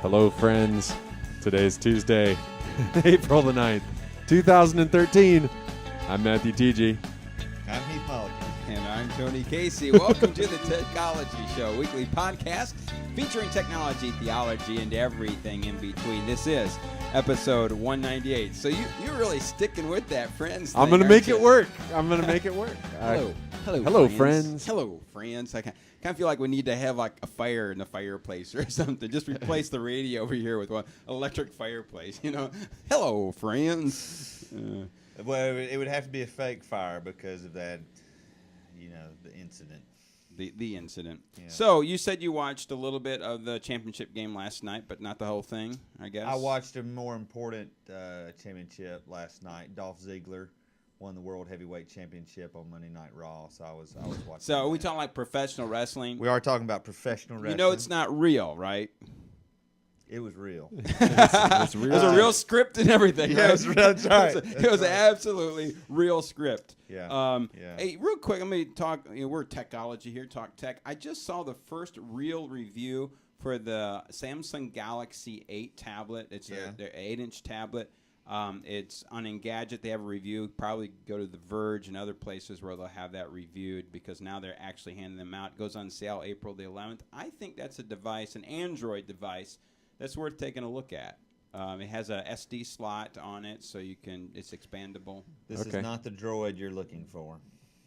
Hello, friends. Today is Tuesday, April the 9th, 2013. I'm Matthew T.G. I'm Heath Mulligan. And I'm Tony Casey. Welcome to the Technology Show, weekly podcast featuring technology, theology, and everything in between. This is episode 198. So you're really sticking with that, friends. I'm going to make it work. Hello, friends. Hello, friends. I kind of feel like we need to have like a fire in the fireplace or something. Just replace the radio over here with one electric fireplace. You know, hello, friends. Well, it would have to be a fake fire because of that, the incident. The incident. Yeah. So you said you watched a little bit of the championship game last night, but not the whole thing, I guess. I watched a more important championship last night. Dolph Ziggler won the World Heavyweight Championship on Monday Night Raw, so I was watching. So are we talking like professional wrestling? We are talking about professional wrestling. You know it's not real, right? It was real. It's real. There's a real script and everything. Yeah, right? that's right. It was absolutely real script. Yeah. Hey, real quick, let me talk. We're technology here, talk tech. I just saw the first real review for the Samsung Galaxy 8 tablet. It's their 8-inch tablet. It's on Engadget. They have a review. Probably go to The Verge and other places where they'll have that reviewed because now they're actually handing them out. It goes on sale April the 11th. I think that's a device, an Android device, that's worth taking a look at. It has a SD slot on it, so it's expandable. This is not the droid you're looking for.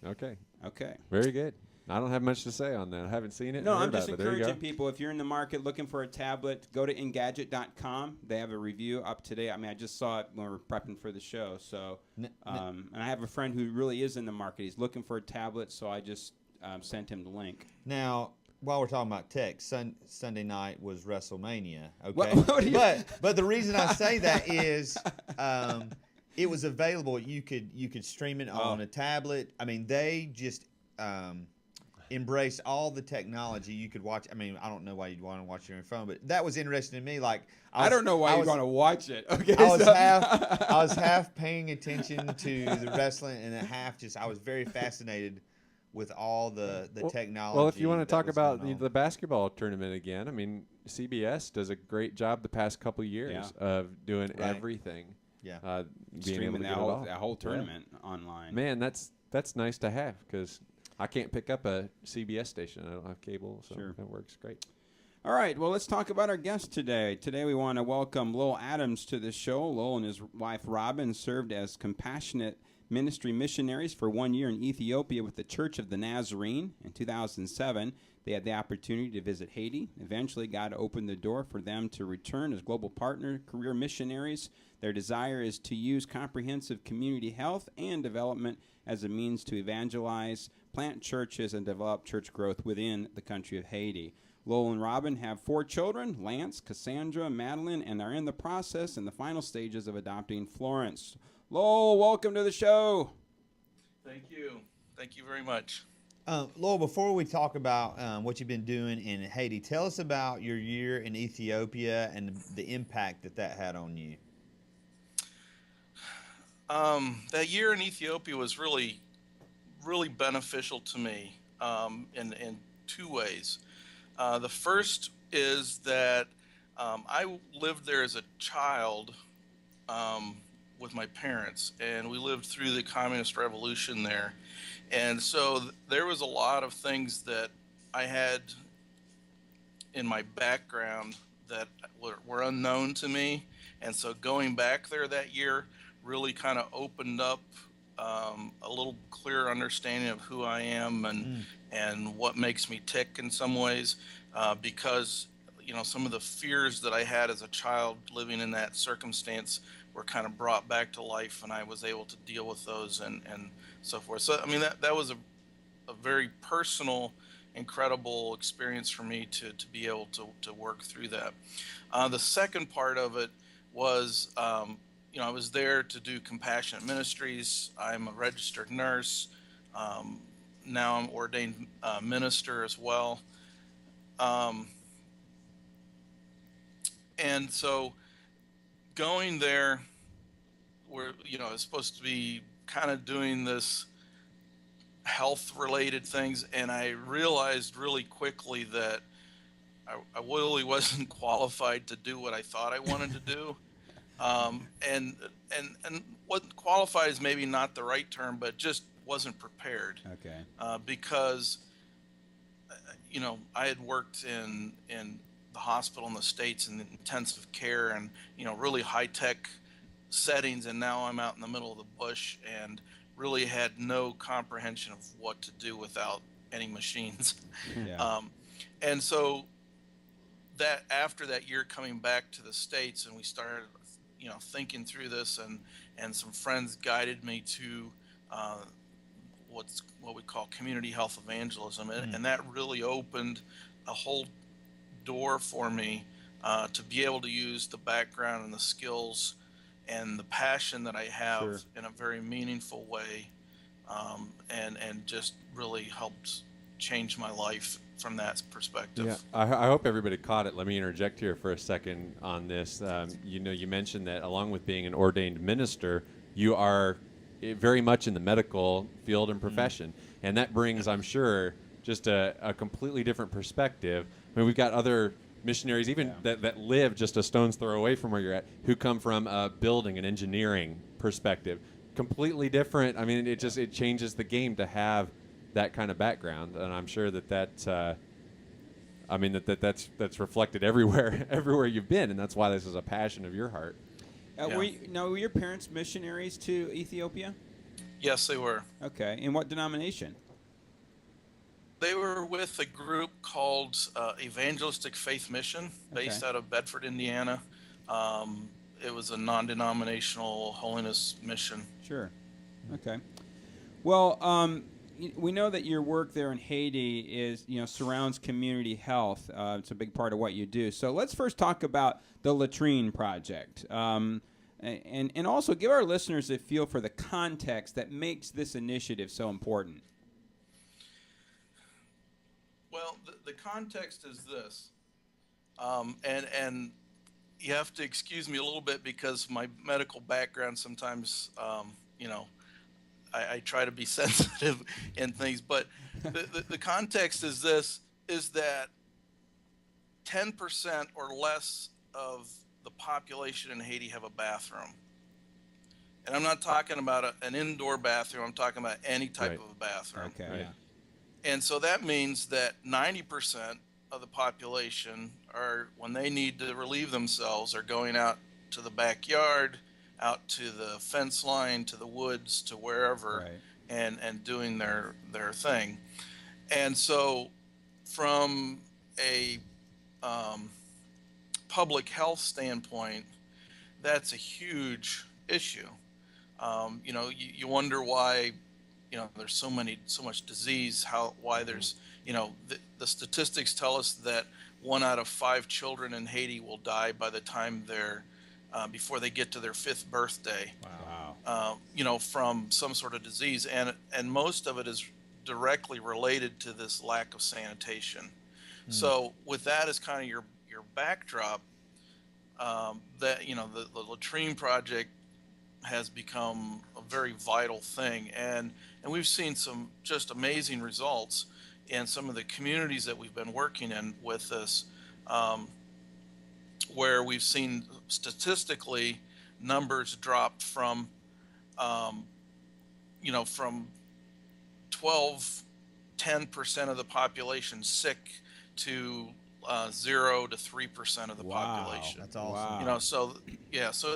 Okay. Okay. Very good. I don't have much to say on that. I haven't seen it. No, or heard I'm just about it, but there you encouraging go. people, if you're in the market looking for a tablet, go to Engadget.com. They have a review up today. I mean, I just saw it when we were prepping for the show. So, and I have a friend who really is in the market. He's looking for a tablet, so I just sent him the link. Now, while we're talking about tech, Sunday night was WrestleMania. Okay, but the reason I say that is it was available. You could stream it on a tablet. I mean, they just embraced all the technology. You could watch. I mean, I don't know why you'd want to watch it on your phone, but that was interesting to me. Like, I don't know why you're going to watch it. Okay, I was half paying attention to the wrestling, and half I was very fascinated with all the technology. Well, if you want to talk about the basketball tournament again, I mean, CBS does a great job the past couple of years of doing everything. Yeah, being able streaming to that whole tournament online. Man, that's nice to have because I can't pick up a CBS station. I don't have cable, so that works great. All right, well, let's talk about our guest today. Today we want to welcome Lowell Adams to the show. Lowell and his wife Robin served as compassionate ministry missionaries for 1 year in Ethiopia with the Church of the Nazarene. In 2007, they had the opportunity to visit Haiti. Eventually, God opened the door for them to return as global partner career missionaries. Their desire is to use comprehensive community health and development as a means to evangelize, plant churches, and develop church growth within the country of Haiti. Lowell and Robin have 4 children, Lance, Cassandra, Madeline, and are in the process in the final stages of adopting Florence. Lowell, welcome to the show. Thank you. Thank you very much. Lowell, before we talk about what you've been doing in Haiti, tell us about your year in Ethiopia and the impact that had on you. That year in Ethiopia was really, really beneficial to me in 2 ways. The first is that I lived there as a child with my parents, and we lived through the communist revolution there. And so there was a lot of things that I had in my background that were unknown to me. And so going back there that year really kind of opened up a little clearer understanding of who I am and what makes me tick in some ways, because some of the fears that I had as a child living in that circumstance were kind of brought back to life, and I was able to deal with those and so forth. So, I mean, that was a very personal, incredible experience for me to be able to work through that. The second part of it was, I was there to do compassionate ministries. I'm a registered nurse. Now I'm ordained minister as well. And so going there, where it's supposed to be kind of doing this health related things, and I realized really quickly that I really wasn't qualified to do what I thought I wanted to do. And what qualified is maybe not the right term, but just wasn't prepared. Okay. Because, I had worked in the hospital in the States in intensive care and, really high tech settings. And now I'm out in the middle of the bush and really had no comprehension of what to do without any machines. Yeah. And so that after that year coming back to the States and we started, thinking through this and some friends guided me to what we call Community Health Evangelism. And that really opened a whole door for me to be able to use the background and the skills and the passion that I have in a very meaningful way, and just really helped change my life from that perspective. Yeah, I hope everybody caught it. Let me interject here for a second on this. You mentioned that along with being an ordained minister, you are very much in the medical field and profession. And that brings, I'm sure, just a completely different perspective. I mean, we've got other missionaries even that live just a stone's throw away from where you're at, who come from a building and engineering perspective. Completely different. I mean, it changes the game to have that kind of background, and I'm sure that's reflected everywhere you've been, and that's why this is a passion of your heart. Were your parents missionaries to Ethiopia? Yes, they were. Okay. In what denomination? They were with a group called Evangelistic Faith Mission, based out of Bedford, Indiana. It was a non-denominational holiness mission. Sure. Okay. Well, we know that your work there in Haiti is, surrounds community health. It's a big part of what you do. So let's first talk about the latrine project, and also give our listeners a feel for the context that makes this initiative so important. Well, the context is this, and you have to excuse me a little bit because my medical background sometimes, I try to be sensitive in things, but the context is this, is that 10% or less of the population in Haiti have a bathroom. And I'm not talking about an indoor bathroom, I'm talking about any type of a bathroom. Okay. Right. And so that means that 90% of the population are, when they need to relieve themselves, are going out to the backyard, out to the fence line, to the woods, to wherever, and doing their thing. And so from a public health standpoint, that's a huge issue. You wonder why, there's so much disease, why there's, the statistics tell us that 1 out of 5 children in Haiti will die by the time they're before they get to their 5th birthday. Wow. From some sort of disease, and most of it is directly related to this lack of sanitation. So with that as kind of your backdrop, that the latrine project has become a very vital thing, and we've seen some just amazing results in some of the communities that we've been working in with this, where we've seen statistically numbers drop from from 10% of the population sick to 0 to 3% of the population. That's awesome. So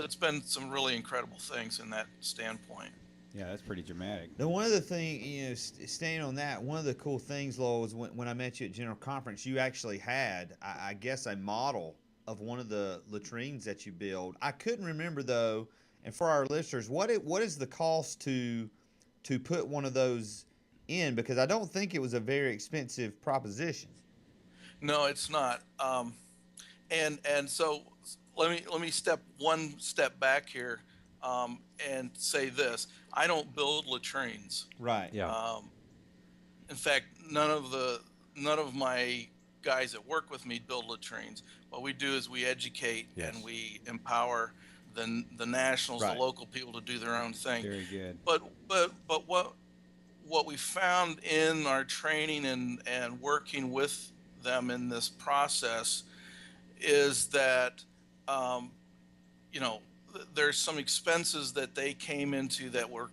it's been some really incredible things in that standpoint. Yeah, that's pretty dramatic. Now, one of the things, staying on that, one of the cool things, Lowell, was when I met you at General Conference, you actually had, I guess, a model of one of the latrines that you build. I couldn't remember, though, and for our listeners, what is the cost to put one of those in? Because I don't think it was a very expensive proposition. No, it's not. And so let me step one step back here, and say this: I don't build latrines. Right. Yeah. In fact, none of my guys that work with me build latrines. What we do is we educate and we empower the nationals, the local people to do their own thing. Very good. But what we found in our training and working with them in this process is that, there's some expenses that they came into that were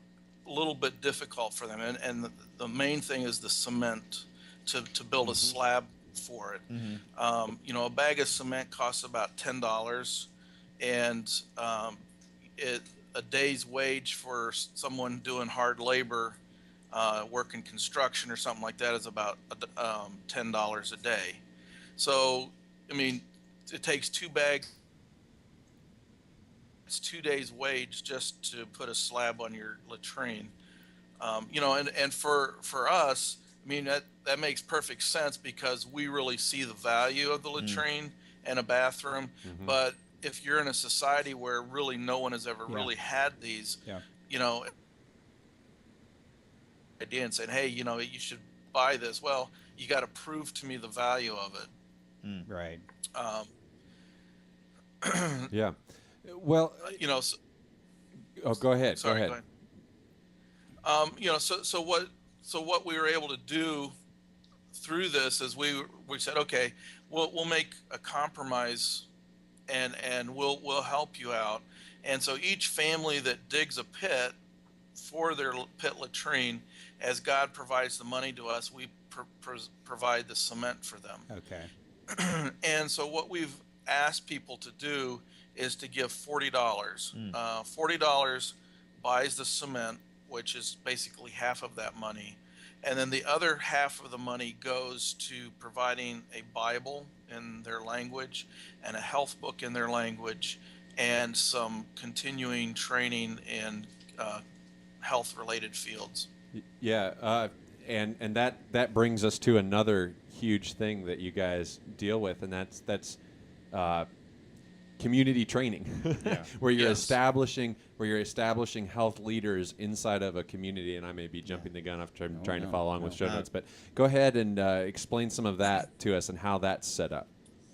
a little bit difficult for them. And the main thing is the cement to build a slab for it. A bag of cement costs about $10, and a day's wage for someone doing hard labor, working construction or something like that, is about $10 a day. So, I mean, it takes 2 bags. It's 2 days' wage just to put a slab on your latrine. And for us, I mean, that makes perfect sense because we really see the value of the latrine and a bathroom. But if you're in a society where really no one has ever really had these, idea and saying, hey, you should buy this. Well, you got to prove to me the value of it. Right. Yeah. Well, go ahead. Sorry, go ahead. So what we were able to do through this is we said, okay, we'll make a compromise, and we'll help you out. And so each family that digs a pit for their pit latrine, as God provides the money to us, we provide the cement for them. Okay. And so what we've asked people to do is to give $40. $40 buys the cement, which is basically half of that money. And then the other half of the money goes to providing a Bible in their language and a health book in their language and some continuing training in health-related fields. Yeah, and that brings us to another huge thing that you guys deal with, and that's community training, where you're establishing health leaders inside of a community. And I may be jumping the gun after I'm trying to follow along with show notes, but go ahead and explain some of that to us and how that's set up.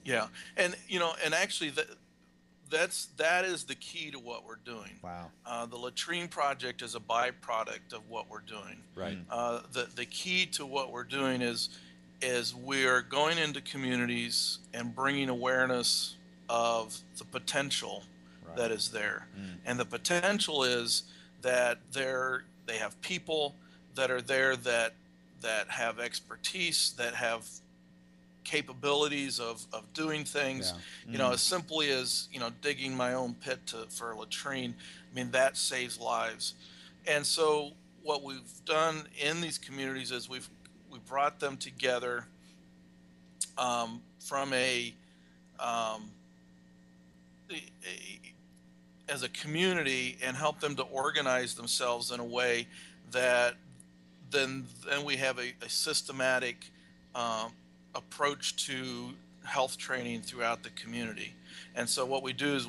Yeah, and actually that is the key to what we're doing. Wow. The latrine project is a byproduct of what we're doing. Right. The key to what we're doing is we're going into communities and bringing awareness of the potential that is there. And the potential is that they have people that are there that have expertise, that have capabilities of doing things, as simply as, digging my own pit for a latrine. I mean, that saves lives. And so what we've done in these communities is we've brought them together from as a community and help them to organize themselves in a way that then we have a systematic approach to health training throughout the community. And so what we do is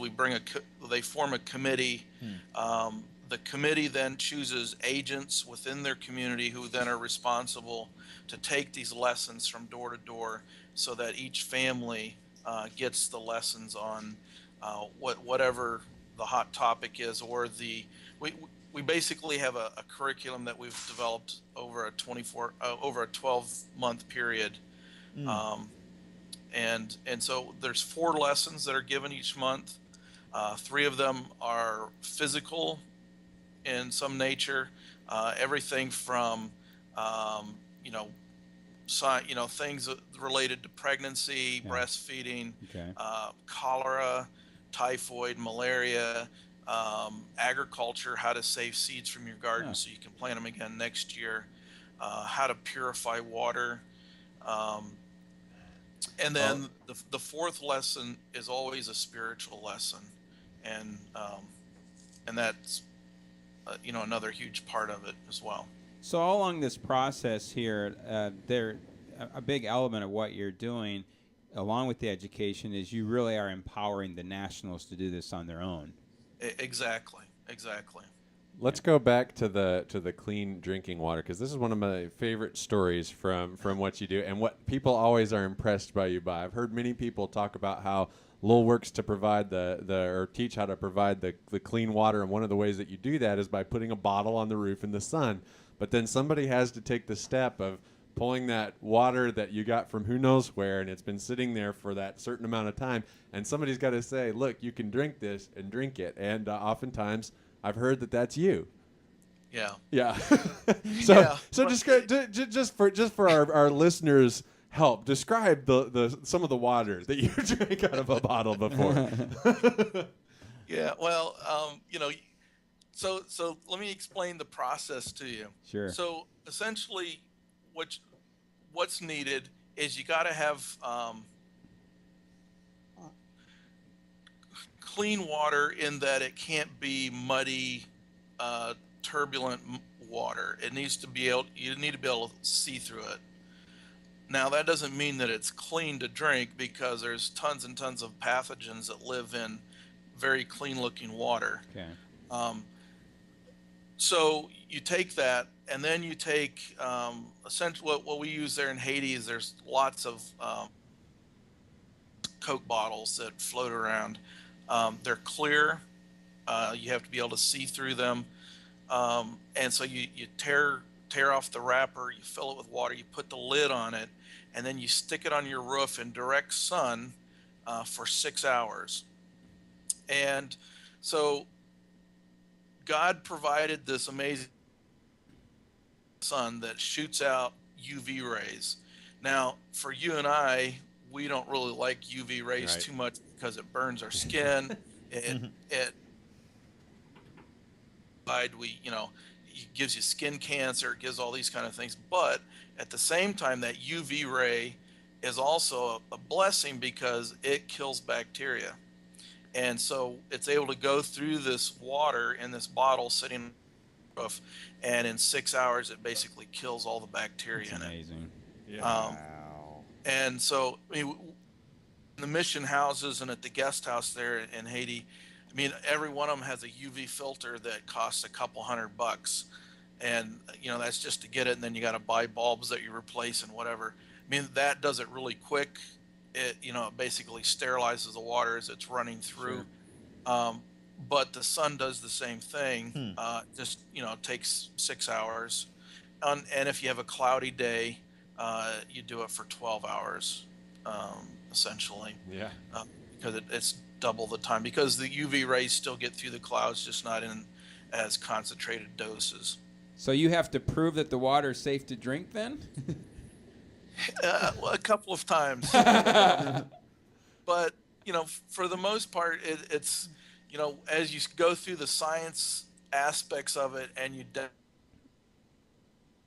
they form a committee. The committee then chooses agents within their community who then are responsible to take these lessons from door to door so that each family gets the lessons on whatever the hot topic is, or we basically have a curriculum that we've developed over a 12-month period. And so there's 4 lessons that are given each month. 3 of them are physical in some nature, everything from things related to pregnancy, breastfeeding, cholera, typhoid, malaria, agriculture, how to save seeds from your garden so you can plant them again next year, how to purify water. And then the 4th lesson is always a spiritual lesson. And that's, another huge part of it as well. So all along this process here, a big element of what you're doing, along with the education, is you really are empowering the nationals to do this on their own. Exactly. Let's go back to the clean drinking water, because this is one of my favorite stories from what you do and what people always are impressed by you by. I've heard many people talk about how Lowell works to provide or teach how to provide the clean water, and one of the ways that you do that is by putting a bottle on the roof in the sun. But then somebody has to take the step of pulling that water that you got from who knows where, and it's been sitting there for that certain amount of time, and somebody's got to say, look, you can drink this and drink it. And oftentimes I've heard that that's you. Yeah. Yeah. Yeah. So just for our listeners' help, describe the some of the water that you drank out of a bottle before. Yeah. Well, so let me explain the process to you. Sure. So essentially, what's needed is you got to have clean water, in that it can't be muddy, turbulent water. It needs to be you need to be able to see through it. Now, that doesn't mean that it's clean to drink, because there's tons and tons of pathogens that live in very clean looking water. Okay. So you take that, and then you take essentially what we use there in Haiti is there's lots of Coke bottles that float around. They're clear. You have to be able to see through them. And so you tear off the wrapper, you fill it with water, you put the lid on it, and then you stick it on your roof in direct sun for 6 hours. And so God provided this amazing sun that shoots out UV rays. Now, for you and I, we don't really like UV rays too much, because it burns our skin. It gives you skin cancer, it gives all these kind of things. But at the same time, that UV ray is also a blessing, because it kills bacteria. And so it's able to go through this water in this bottle sitting on the roof, and in 6 hours it basically kills all the bacteria in it. Amazing. Yeah. Wow. And so, in the mission houses and at the guest house there in Haiti, every one of them has a UV filter that costs a couple $100, and that's just to get it, and then you got to buy bulbs that you replace and whatever. That does it really quick. It it basically sterilizes the water as it's running through. Sure. But the sun does the same thing. Just takes 6 hours, and if you have a cloudy day, you do it for 12 hours, essentially. Yeah. Because it's double the time, because the UV rays still get through the clouds, just not in as concentrated doses. So you have to prove that the water is safe to drink then? Well, a couple of times. But for the most part, it's as you go through the science aspects of it, and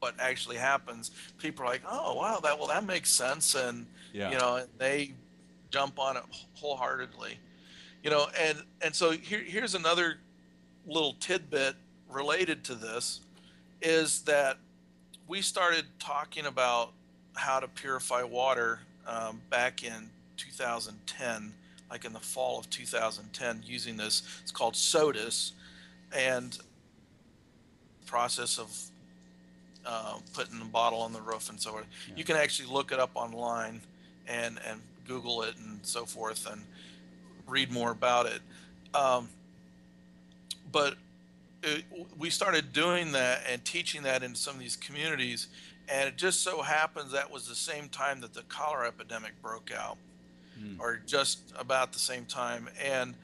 what actually happens, people are like, oh wow, that makes sense, and they jump on it wholeheartedly. And so here's another little tidbit related to this, is that we started talking about how to purify water back in 2010, like in the fall of 2010, using this. It's called SODIS, and process of putting the bottle on the roof and so on. Yeah. You can actually look it up online and Google it and so forth, and read more about it. But we started doing that and teaching that in some of these communities, and it just so happens that was the same time that the cholera epidemic broke out, or just about the same time. And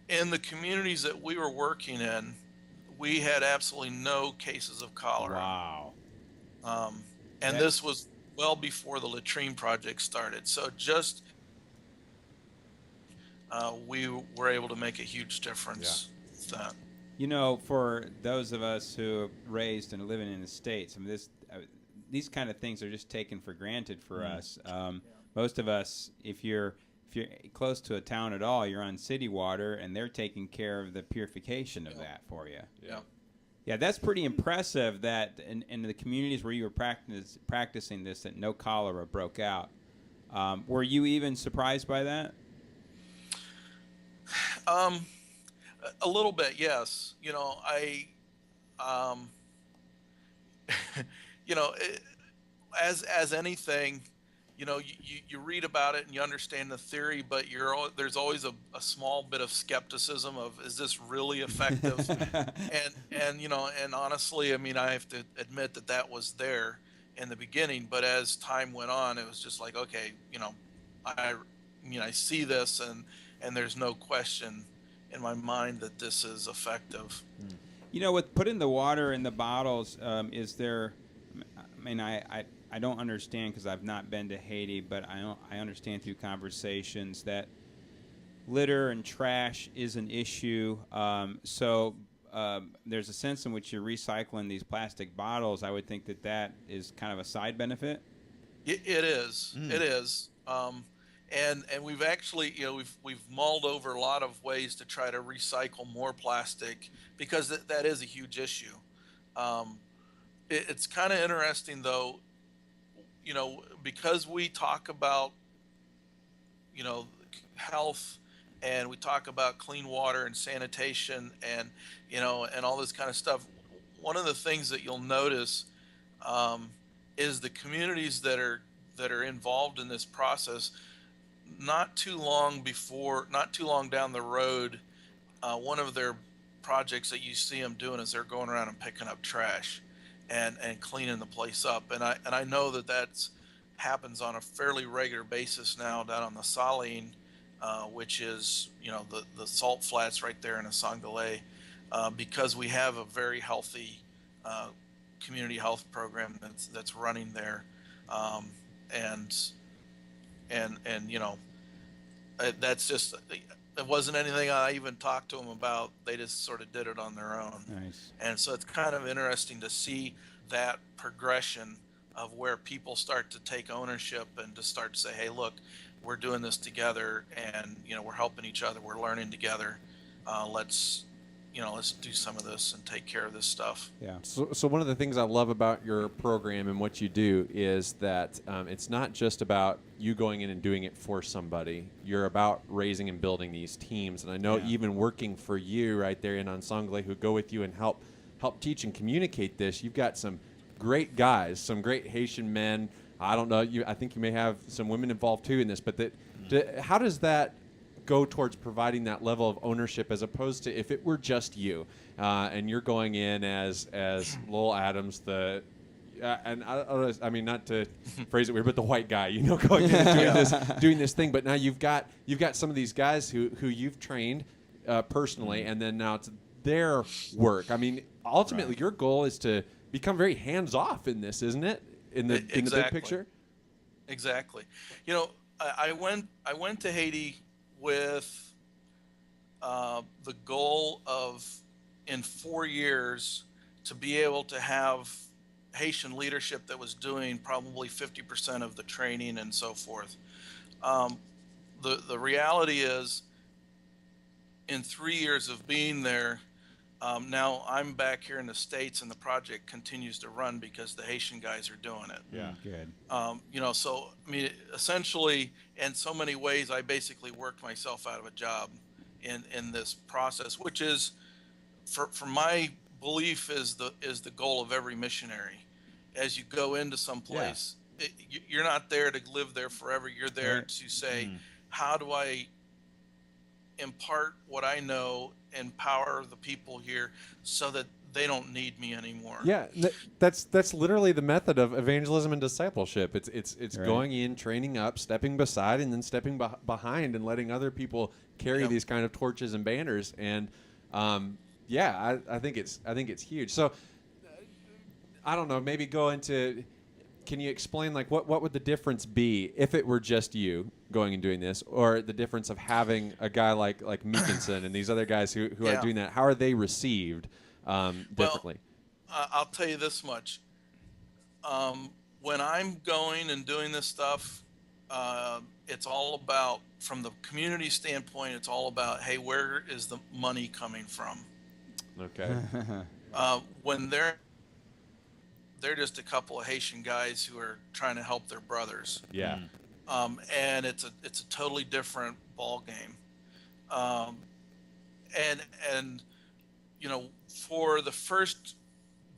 in the communities that we were working in, we had absolutely no cases of cholera. Wow. And this was well before the latrine project started. So just we were able to make a huge difference with that. For those of us who are raised and living in the States, these kind of things are just taken for granted for us. Most of us, if you're close to a town at all, you're on city water, and they're taking care of the purification of that for you. Yeah, that's pretty impressive that in the communities where you were practicing this, that no cholera broke out. Were you even surprised by that? A little bit, yes. As anything, you read about it and you understand the theory, but there's always a small bit of skepticism of, is this really effective? and honestly, I have to admit that was there. in the beginning, but as time went on, it was just like, okay, I see this, and there's no question in my mind that this is effective. With putting the water in the bottles, is there? I mean, I don't understand because I've not been to Haiti, but I understand through conversations that litter and trash is an issue. So there's a sense in which you're recycling these plastic bottles. I would think that is kind of a side benefit. It is. It is. And we've actually, we've mulled over a lot of ways to try to recycle more plastic, because that is a huge issue. It's kind of interesting though, because we talk about, health, and we talk about clean water and sanitation, and and all this kind of stuff. One of the things that you'll notice is the communities that are involved in this process. Not too long down the road, one of their projects that you see them doing is they're going around and picking up trash and cleaning the place up. And I know that happens on a fairly regular basis now down on the Saline, which is the salt flats right there in Asangale, because we have a very healthy community health program that's running there, and that's just, it wasn't anything I even talked to them about. They just sort of did it on their own. Nice. And so it's kind of interesting to see that progression of where people start to take ownership and to start to say, hey, look, we're doing this together, and we're helping each other, we're learning together. Let's do some of this and take care of this stuff. Yeah. So one of the things I love about your program and what you do is that it's not just about you going in and doing it for somebody. You're about raising and building these teams. And I know even working for you right there in Asangale, who go with you and help teach and communicate this, you've got some great guys, some great Haitian men. I don't know. I think you may have some women involved too in this, but how does that go towards providing that level of ownership, as opposed to if it were just you and you're going in as Lowell Adams, and I mean, not to phrase it weird, but the white guy, going in and doing this thing. But now you've got some of these guys who you've trained personally, and then now it's their work. I mean, ultimately, your goal is to become very hands off in this, isn't it? In the big picture. Exactly. I went to Haiti with the goal of, in 4 years, to be able to have Haitian leadership that was doing probably 50% of the training and so forth. The reality is, in 3 years of being there, now I'm back here in the States, and the project continues to run because the Haitian guys are doing it. Yeah, good. So I mean, essentially, in so many ways, I basically worked myself out of a job in this process, which is, for my belief, is the goal of every missionary. As you go into some place, you're not there to live there forever. You're there to say, how do I impart what I know, empower the people here so that they don't need me anymore. Yeah, that's literally the method of evangelism and discipleship. It's right. Going in, training up, stepping beside, and then stepping behind, and letting other people carry these kind of torches and banners. And I think it's huge. So I don't know, maybe go into. Can you explain, like, what would the difference be if it were just you going and doing this, or the difference of having a guy like Meekinson and these other guys who are doing that? How are they received differently? Well, I'll tell you this much. When I'm going and doing this stuff, it's all about, from the community standpoint, it's all about, hey, where is the money coming from? Okay. When they're just a couple of Haitian guys who are trying to help their brothers. Yeah. And it's a totally different ball game. And for the first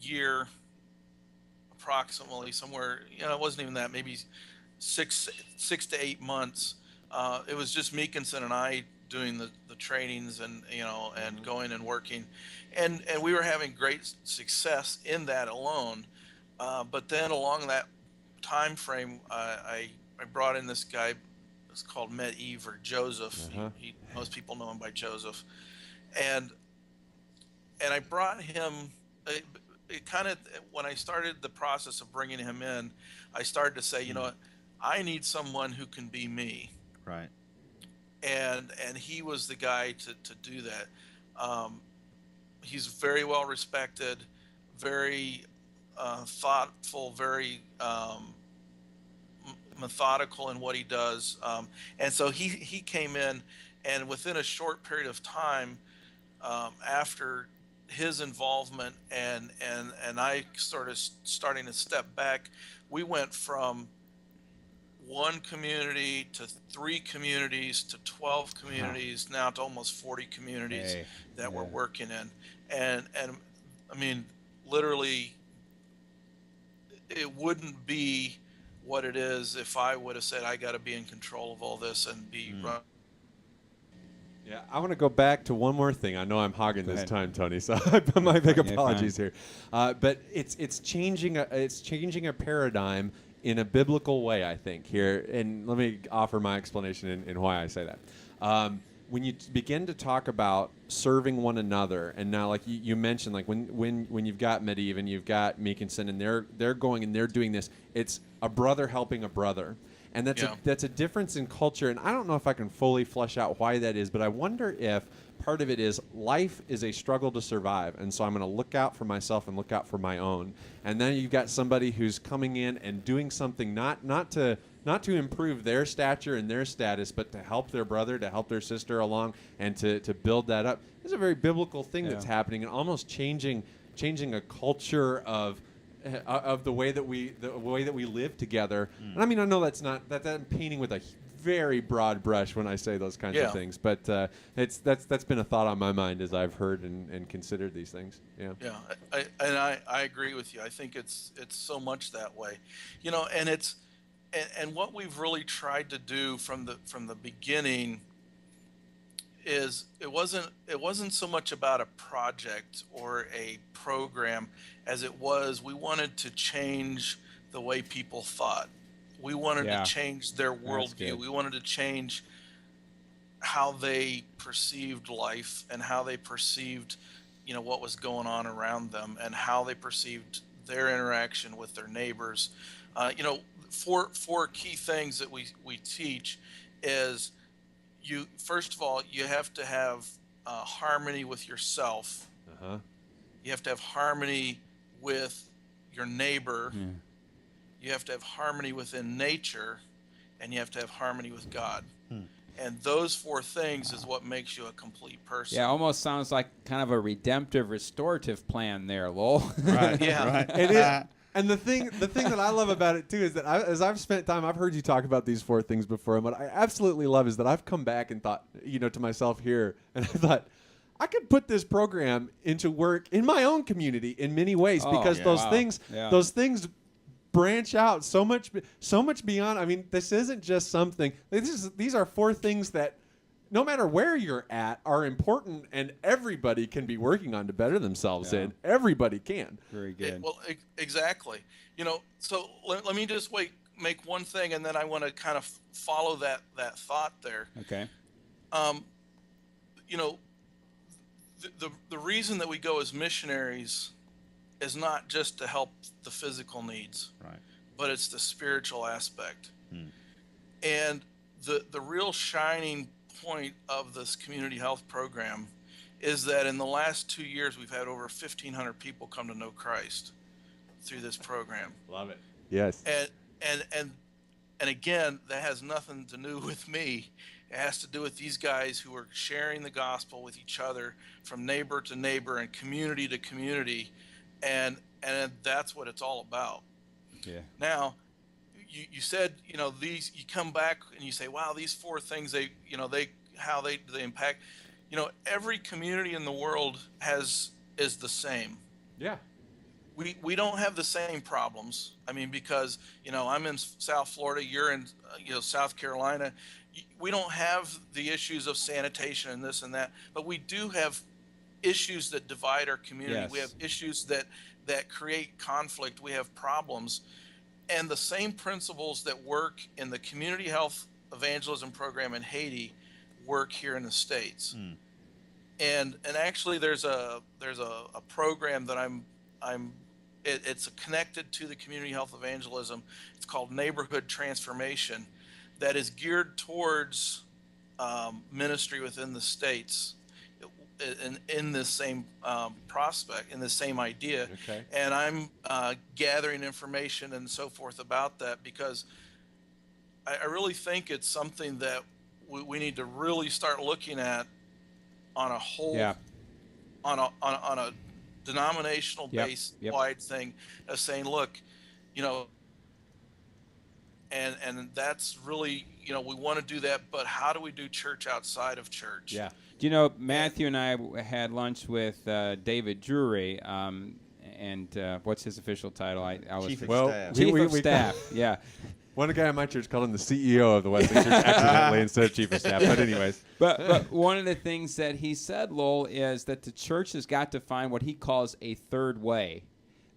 year, approximately, somewhere, it wasn't even that, maybe six to 8 months, it was just Meekinson and I doing the trainings and going and working, and we were having great success in that alone. But then along that time frame, I brought in this guy. It's called Medivh or Joseph. Most people know him by Joseph, and I brought him. It kind of, when I started the process of bringing him in, I started to say, you know what, I need someone who can be me. Right. And he was the guy to do that. He's very well respected, very thoughtful, very methodical in what he does. And so he came in, and within a short period of time, after his involvement and I starting to step back, we went from one community to 3 communities to 12 communities, now to almost 40 communities that we're working in. And I mean, literally, it wouldn't be what it is if I would have said I got to be in control of all this and be run. Yeah, I want to go back to one more thing. I know I'm hogging this time, Tony, so my big apologies here. But it's changing a paradigm in a biblical way, I think, here. And let me offer my explanation in why I say that. When you begin to talk about serving one another, and now, like you mentioned, like when you've got Medivh and you've got Meekinson, and they're going and they're doing this, it's a brother helping a brother. And that's a difference in culture, and I don't know if I can fully flesh out why that is, but I wonder if part of it is life is a struggle to survive, and so I'm going to look out for myself and look out for my own. And then you've got somebody who's coming in and doing something not to improve their stature and their status, but to help their brother, to help their sister along, and to build that up. It's a very biblical thing that's happening, and almost changing a culture of the way that we live together. And I mean, I know that's I'm painting with a very broad brush when I say those kinds of things, but that's been a thought on my mind as I've heard and considered these things. I agree with you. I think it's so much that way, you know, and it's and what we've really tried to do from the beginning is it wasn't so much about a project or a program as it was we wanted to change the way people thought. We wanted to change their worldview. We wanted to change how they perceived life and how they perceived, you know, what was going on around them and how they perceived their interaction with their neighbors. You know, four key things that we teach is first of all, you have to have harmony with yourself. You have to have harmony with your neighbor. You have to have harmony within nature, and you have to have harmony with God. And those 4 things is what makes you a complete person. Yeah, almost sounds like kind of a redemptive, restorative plan there, Lowell. Right. Right. It is. And the thing that I love about it too is that as I've spent time, I've heard you talk about these 4 things before, and what I absolutely love is that I've come back and thought, you know, to myself here, and I thought, I could put this program into work in my own community in many ways because those things branch out so much beyond. I mean, this isn't just something. These are 4 things that, no matter where you're at, are important, and everybody can be working on to better themselves in. Everybody can. Very good. Exactly. You know, so let me just make one thing, and then I want to kind of follow that thought there. Okay. You know, the reason that we go as missionaries is not just to help the physical needs, right, but it's the spiritual aspect. And the real shining point of this community health program is that in the last 2 years we've had over 1,500 people come to know Christ through this program. Love it. Yes. And again, that has nothing to do with me. It has to do with these guys who are sharing the gospel with each other from neighbor to neighbor and community to community. And that's what it's all about. Yeah. Now, you said, you know, you come back and you say, wow, these 4 things, how they impact, you know, every community in the world is the same. Yeah. We don't have the same problems. I mean, because, you know, I'm in South Florida, you're in, South Carolina. We don't have the issues of sanitation and this and that, but we do have issues that divide our community. Yes. We have issues that that create conflict, we have problems. And the same principles that work in the Community Health Evangelism program in Haiti work here in the States. And actually there's a program that it's connected to the Community Health Evangelism. It's called Neighborhood Transformation, that is geared towards ministry within the States in this same prospect, in this same idea. Okay. And I'm gathering information and so forth about that, because I really think it's something that we need to really start looking at on a whole, on a denominational base wide thing, of saying, look, and that's really, we want to do that, but how do we do church outside of church? Yeah. Do you know, Matthew and I had lunch with David Drury, and what's his official title? I was Chief of Staff. Chief of Staff. Yeah. One guy in my church called him the CEO of the Wesley Church accidentally instead of chief of staff. But anyways. But one of the things that he said, Lowell, is that the church has got to find what he calls a third way.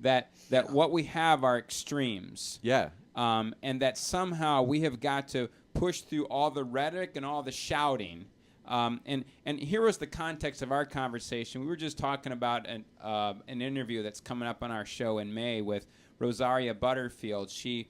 That what we have are extremes. Yeah. And that somehow we have got to push through all the rhetoric and all the shouting. And here was the context of our conversation. We were just talking about an interview that's coming up on our show in May with Rosaria Butterfield. She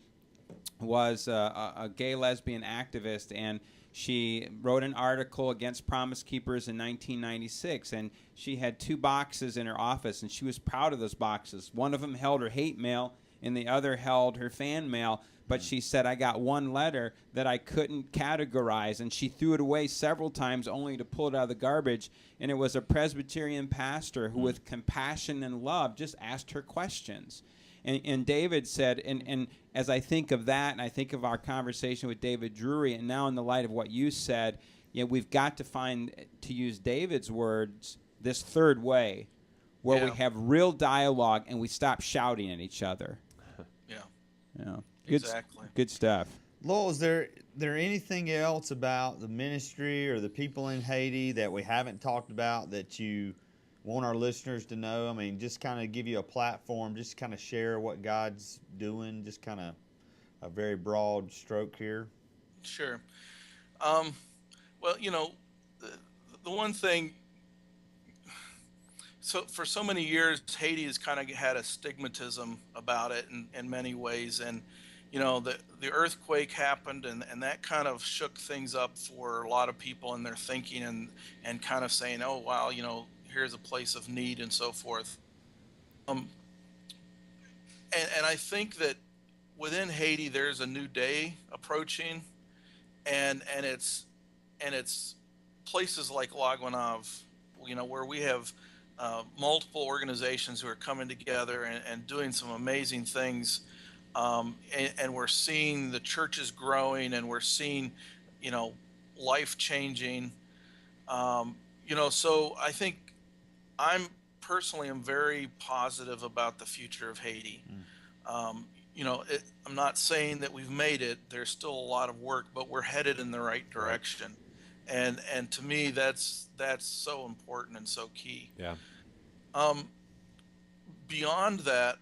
was a gay lesbian activist, and she wrote an article against Promise Keepers in 1996, and she had 2 boxes in her office, and she was proud of those boxes. One of them held her hate mail, and the other held her fan mail, but she said, I got one letter that I couldn't categorize, and she threw it away several times only to pull it out of the garbage, and it was a Presbyterian pastor who, with compassion and love, just asked her questions. And David said, and as I think of that, and I think of our conversation with David Drury, and now in the light of what you said, we've got to find, to use David's words, this third way where we have real dialogue and we stop shouting at each other. Yeah. Exactly. Good stuff. Lowell, is there anything else about the ministry or the people in Haiti that we haven't talked about that you want our listeners to know? I mean, just kind of give you a platform, just kind of share what God's doing, just kind of a very broad stroke here. Sure. Well, the one thing, so for so many years, Haiti has kind of had a stigmatism about it in many ways. And, the earthquake happened, and that kind of shook things up for a lot of people in their thinking and kind of saying, oh, wow, here's a place of need and so forth. And I think that within Haiti, there's a new day approaching, and it's places like La Gonave, where we have multiple organizations who are coming together and doing some amazing things. And we're seeing the churches growing, and we're seeing, life changing. So I think I'm very positive about the future of Haiti. I'm not saying that we've made it. There's still a lot of work, but we're headed in the right direction. And to me, that's so important and so key. Yeah. Beyond that,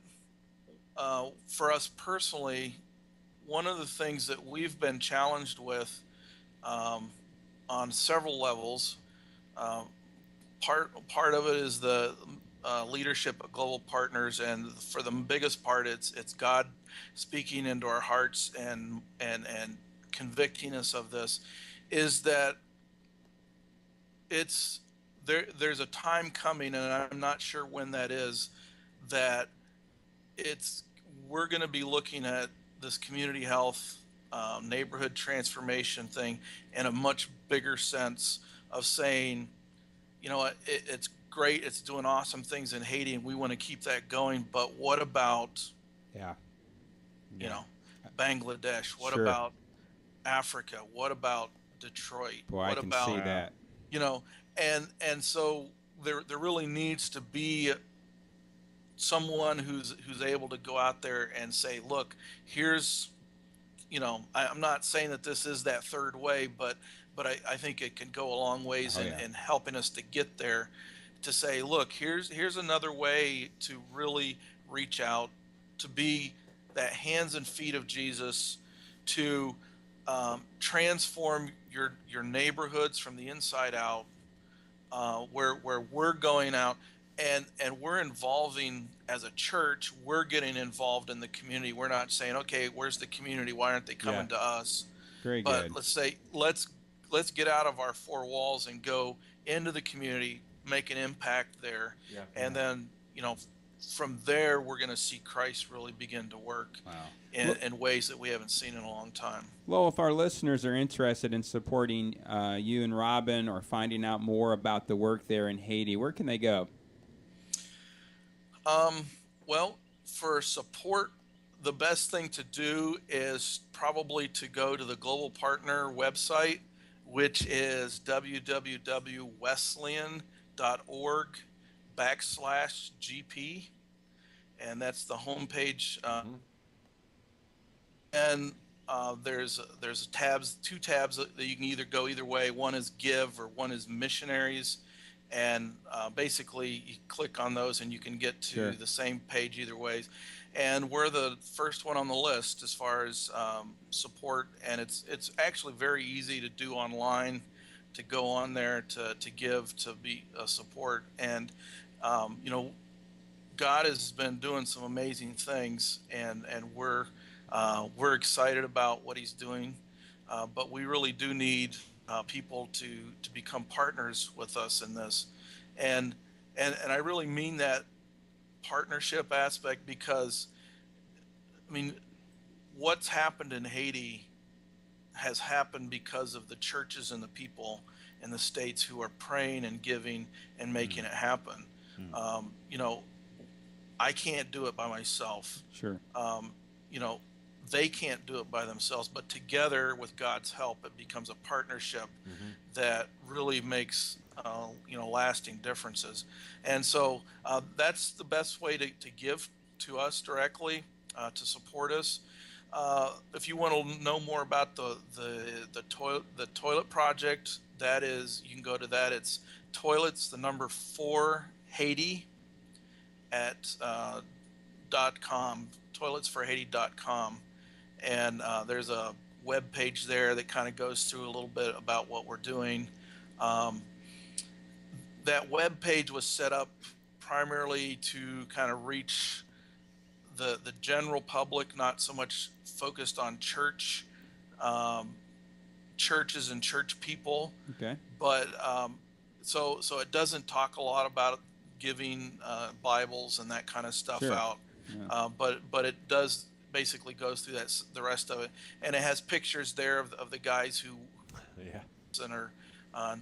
for us personally, one of the things that we've been challenged with on several levels, part of it is the leadership of global partners, and for the biggest part, it's God speaking into our hearts and convicting us of this, is that there's a time coming, and I'm not sure when that is, that we're going to be looking at this community health neighborhood transformation thing in a much bigger sense of saying, it's great, it's doing awesome things in Haiti, and we want to keep that going, but what about Bangladesh? What about Africa? What about Detroit? Boy, what I can about see that. And so there really needs to be someone who's able to go out there and say, look, here's, I'm not saying that this is that third way, but I think it can go a long ways in helping us to get there, to say, look, here's another way to really reach out, to be that hands and feet of Jesus, to transform your neighborhoods from the inside out, where we're going out and we're involving as a church. We're getting involved in the community. We're not saying, okay, where's the community? Why aren't they coming to us? Very But good. let's say let's get out of our four walls and go into the community, make an impact there, and then from there we're going to see Christ really begin to work in ways that we haven't seen in a long time. Well, if our listeners are interested in supporting you and Robin, or finding out more about the work there in Haiti, where can they go? Well, for support, the best thing to do is probably to go to the Global Partner website, which is www.wesleyan.org/GP. And that's the homepage. And there's two tabs that you can either go either way. One is Give, or one is Missionaries. And basically, you click on those and you can get to the same page either way. And we're the first one on the list as far as support. And it's actually very easy to do online, to go on there to give, to be a support. And God has been doing some amazing things, and we're excited about what He's doing. But we really do need people to become partners with us in this, and I really mean that partnership aspect, because I mean, what's happened in Haiti has happened because of the churches and the people in the States who are praying and giving and making it happen. I can't do it by myself. Sure. They can't do it by themselves, but together with God's help, it becomes a partnership that really makes lasting differences. And so that's the best way to give to us directly, to support us. If you want to know more about the toilet project, that is, you can go to that. It's toilets, the number 4 Haiti at .com, toiletsforhaiti.com. And there's a web page there that kind of goes through a little bit about what we're doing. That web page was set up primarily to kind of reach the general public, not so much focused on churches and church people. Okay. But so it doesn't talk a lot about giving Bibles and that kind of stuff out. Yeah. But it does basically goes through the rest of it, and it has pictures there of the guys who and are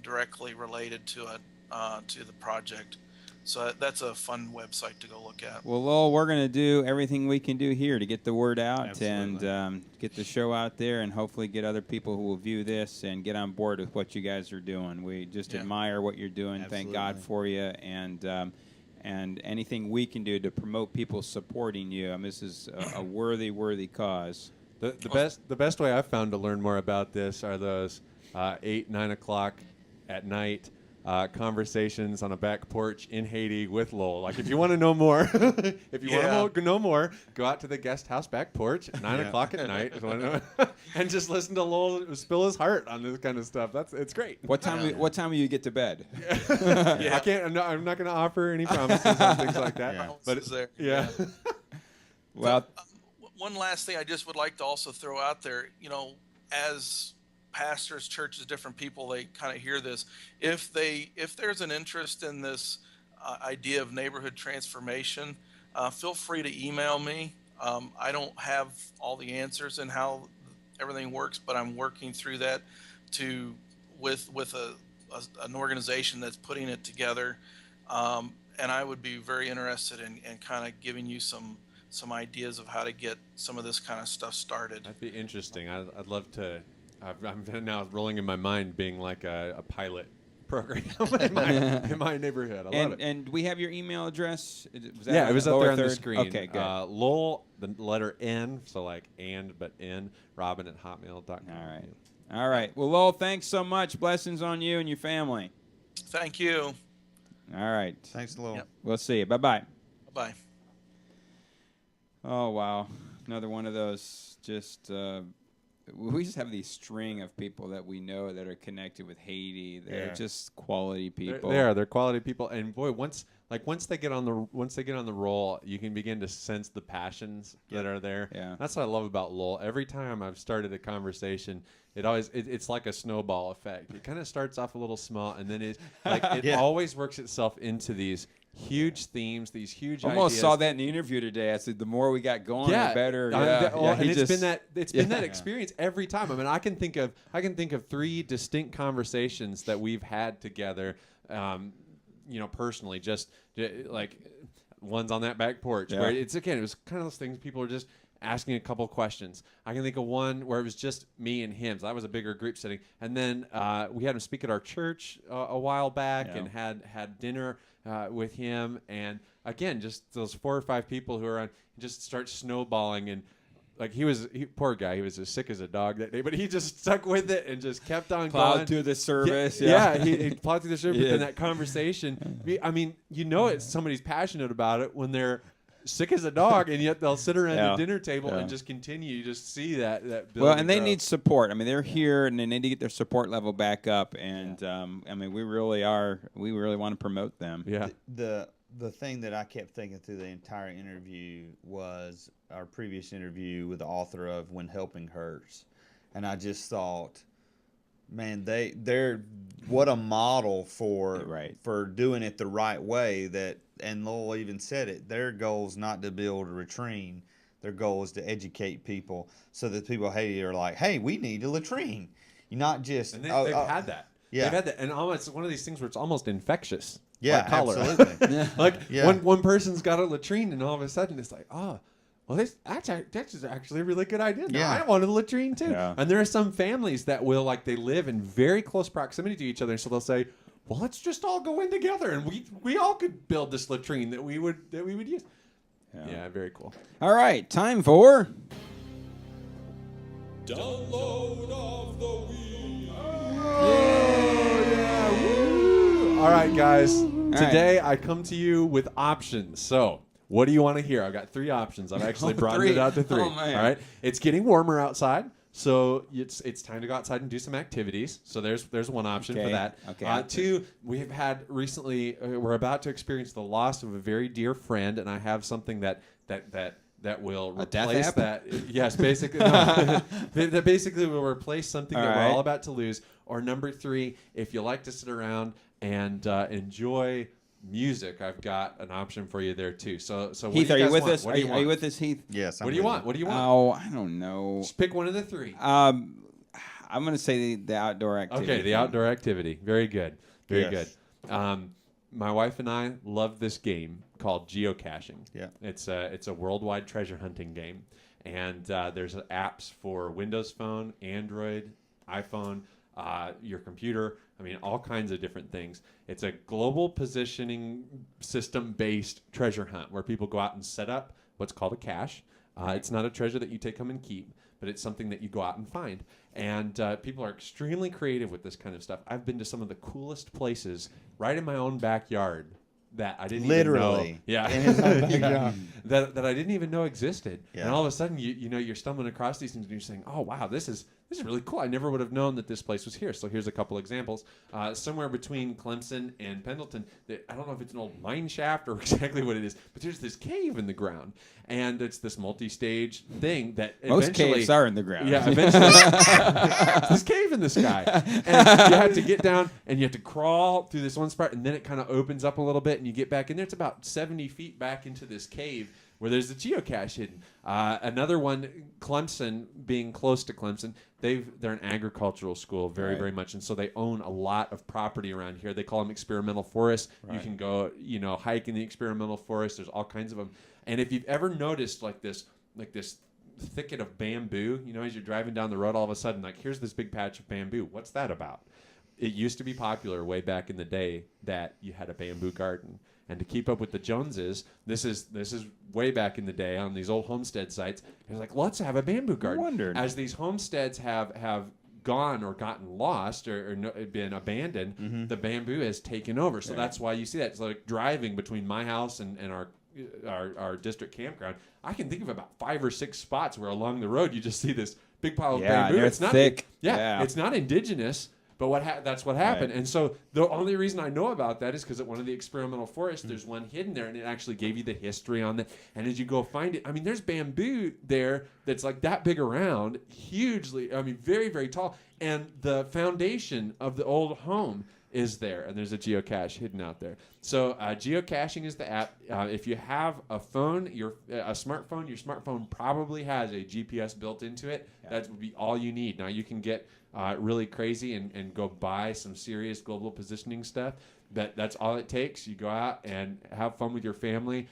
directly related to the project. So that's a fun website to go look at. Well, Lowell, we're going to do everything we can do here to get the word out. Absolutely. And get the show out there, and hopefully get other people who will view this and get on board with what you guys are doing. We just admire what you're doing. Absolutely. Thank God for you, and anything we can do to promote people supporting you. I mean, this is a worthy cause. The best way I've found to learn more about this are those 8-9 o'clock at night conversations on a back porch in Haiti with Lowell. Like, if you want to know more, want to know more, go out to the guest house back porch at 9 o'clock at night and just listen to Lowell spill his heart on this kind of stuff. It's great. What time will you get to bed? I can't. I'm not going to offer any promises on things like that. Yeah. But it's there. Yeah. Well, one last thing I just would like to also throw out there. As pastors, churches, different people, they kind of hear this. If there's an interest in this idea of neighborhood transformation, feel free to email me. I don't have all the answers in how everything works, but I'm working through that with an organization that's putting it together. And I would be very interested in kind of giving you some ideas of how to get some of this kind of stuff started. That'd be interesting. I'd love to. I'm now rolling in my mind being like a pilot program in my neighborhood. I love it. And we have your email address? It was up there on the screen. Okay, good. Lowell, the letter N, so like N, Robin@hotmail.com. All right. Well, Lowell, thanks so much. Blessings on you and your family. Thank you. All right. Thanks, Lowell. Yep. We'll see you. Bye-bye. Bye-bye. Oh, wow. Another one of those just... we just have these string of people that we know that are connected with Haiti. They're just quality people. They're quality people, and boy, once they get on the roll, you can begin to sense the passions that are there. Yeah. That's what I love about Lowell. Every time I've started a conversation, it's like a snowball effect. It kind of starts off a little small, and then it always works itself into these huge themes, these huge almost ideas. Saw that in the interview today. I said the more we got going, the better. And it's been that experience every time. I mean, I can think of 3 distinct conversations that we've had together, personally, just like one's on that back porch where it was kind of those things people are just asking a couple questions. I can think of one where it was just me and him. So that was a bigger group setting. And then we had him speak at our church a while back and had dinner with him. And again, just those 4 or 5 people who are on just start snowballing. And like poor guy, he was as sick as a dog that day, but he just stuck with it and just kept on plowed through the service. He plowed through the service. But then that conversation, I mean, it's somebody's passionate about it when they're sick as a dog, and yet they'll sit around the dinner table and just continue. You just see that build. Well, and they need support. I mean, they're here, and they need to get their support level back up. And I mean, we really want to promote them. Yeah. The thing that I kept thinking through the entire interview was our previous interview with the author of When Helping Hurts, and I just thought, man, they're what a model for doing it the right way. And Lowell even said it. Their goal is not to build a latrine. Their goal is to educate people so that people of Haiti are like, hey, we need a latrine. You're not just. And they've had that. Yeah. They've had that. And almost one of these things where it's almost infectious. Yeah, like cholera. Absolutely. One person's got a latrine, and all of a sudden it's like, well, that's actually a really good idea. No, I wanted a latrine too. Yeah. And there are some families that will, they live in very close proximity to each other, so they'll say, well, let's just all go in together, and we all could build this latrine that we would use. Yeah, very cool. All right, time for Download of the Week. All right, guys. Today I come to you with options. So, what do you want to hear? I've got 3 options. I've actually broadened it out to 3. Oh, man. All right. It's getting warmer outside, so it's time to go outside and do some activities. So there's one option for that. Okay. 2, we have had recently. We're about to experience the loss of a very dear friend, and I have something that will replace that. Yes, basically. No, that basically will replace something that we're all about to lose. Or number 3, if you like to sit around and enjoy music, I've got an option for you there too. So what Heath, do you are you with want? us? What do you want? Are you with us, Heath? Yes. What do you want? What do you want? Oh, I don't know. Just pick one of the 3. I'm going to say the outdoor activity. Okay, the outdoor activity. Very good. Very good. My wife and I love this game called geocaching. Yeah. It's a worldwide treasure hunting game, and there's apps for Windows Phone, Android, iPhone, your computer. I mean, all kinds of different things. It's a global positioning system-based treasure hunt where people go out and set up what's called a cache. It's not a treasure that you take home and keep, but it's something that you go out and find. And people are extremely creative with this kind of stuff. I've been to some of the coolest places right in my own backyard that I didn't even know. Yeah. In his own backyard. that I didn't even know existed. Yeah. And all of a sudden, you're stumbling across these things and you're saying, oh, wow, this is really cool. I never would have known that this place was here. So here's a couple examples. Somewhere between Clemson and Pendleton, I don't know if it's an old mine shaft or exactly what it is, but there's this cave in the ground. And it's this multi-stage thing that most caves are in the ground. Yeah, eventually. It's this cave in the sky. And you have to get down and you have to crawl through this one spot, and then it kind of opens up a little bit and you get back in there. It's about 70 feet back into this cave where there's a geocache hidden. Another one, Clemson, being close to Clemson, they're an agricultural school very much, and so they own a lot of property around here. They call them experimental forests. Right. You can go, hike in the experimental forest. There's all kinds of them. And if you've ever noticed like this thicket of bamboo, as you're driving down the road, all of a sudden, here's this big patch of bamboo. What's that about? It used to be popular way back in the day that you had a bamboo garden. And to keep up with the Joneses, this is way back in the day on these old homestead sites. It was like, let's have a bamboo garden. I wondered. As these homesteads have gone or gotten lost or been abandoned, the bamboo has taken over. So that's why you see that. It's like driving between my house and our our district campground, I can think of about 5 or 6 spots where along the road you just see this big pile of bamboo. They're It's not thick. it's not indigenous, but that's what happened. Right. And so the only reason I know about that is because at one of the experimental forests, there's one hidden there, and it actually gave you the history on that. And as you go find it, I mean, there's bamboo there that's like that big around, hugely, I mean, very, very tall. And the foundation of the old home is there, and there's a geocache hidden out there. So geocaching is the app. If you have a phone, a smartphone, your smartphone probably has a GPS built into it. Yeah. That would be all you need. Now you can get really crazy and go buy some serious global positioning stuff, but that's all it takes. You go out and have fun with your family.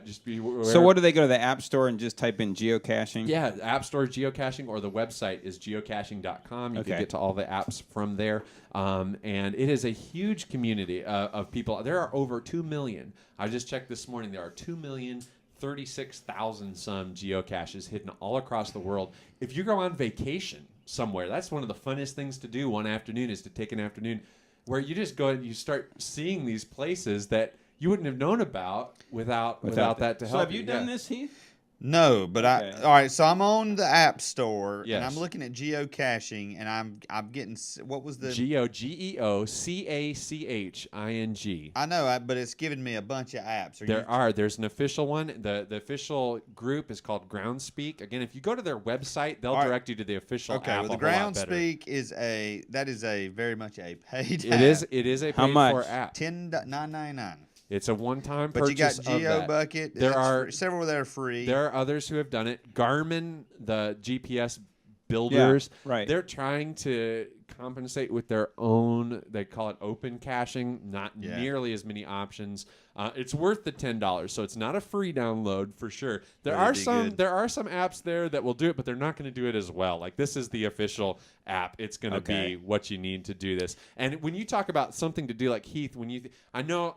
Just be aware. So what do they go to the App Store and just type in geocaching? Yeah, the App Store geocaching, or the website is geocaching.com. You can get to all the apps from there. And it is a huge community of people. There are over 2 million. I just checked this morning. There are 2,036,000 some geocaches hidden all across the world. If you go on vacation somewhere, that's one of the funnest things to do one afternoon, is to take an afternoon where you just go and you start seeing these places that you wouldn't have known about without that to help. So have you done this, Heath? No, but Okay. all right. So I'm on the App Store, Yes. and I'm looking at geocaching, and I'm getting, what was the geocaching. I know, but it's giving me a bunch of apps. There's an official one. The official group is called Groundspeak. Again, if you go to their website, they'll direct you to the official Okay, app. well, the Groundspeak is very much a paid app. It is a How paid much? for app. $10.999. It's a one-time But you got purchase of that. GeoBucket. There are several that are free. There are others who have done it. Garmin, the GPS builders, right. They're trying to compensate with their own. They call it open caching. Not nearly as many options. It's worth the $10, so it's not a free download for sure. There are some apps there that will do it, but they're not going to do it as well. Like, this is the official app. It's going to be what you need to do this. And when you talk about something to do, like Heath, I know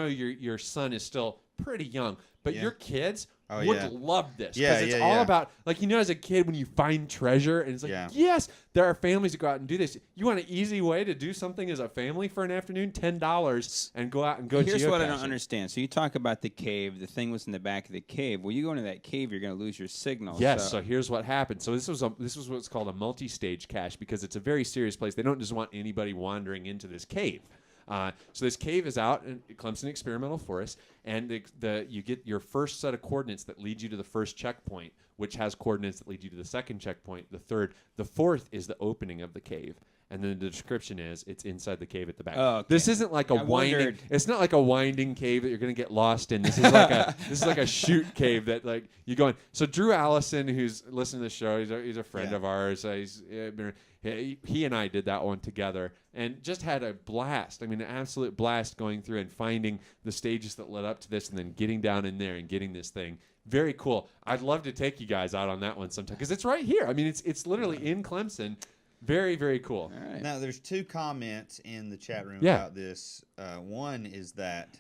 your son is still pretty young, but your kids would love this. Yeah, because it's all about, like, as a kid when you find treasure, and it's like, yes, there are families that go out and do this. You want an easy way to do something as a family for an afternoon? $10 and go out and go geocaching. Here's what I don't understand. So you talk about the cave. The thing was in the back of the cave. Well, you go into that cave, you're going to lose your signal. Yes, so here's what happened. So this was what's called a multi-stage cache, because it's a very serious place. They don't just want anybody wandering into this cave. So this cave is out in Clemson Experimental Forest, and you get your first set of coordinates that lead you to the first checkpoint, which has coordinates that lead you to the second checkpoint, the third. The fourth is the opening of the cave. And then the description is it's inside the cave at the back. Oh, okay. This isn't like it's not like a winding cave that you're going to get lost in. This is like a chute cave that, like, you go in. So Drew Allison, who's listening to the show, he's a friend of ours. He and I did that one together and just had a blast. I mean, an absolute blast going through and finding the stages that led up to this, and then getting down in there and getting this thing. Very cool. I'd love to take you guys out on that one sometime, because it's right here. I mean, it's literally in Clemson. Very, very cool. All right. Now, there's 2 comments in the chat room about this. One is that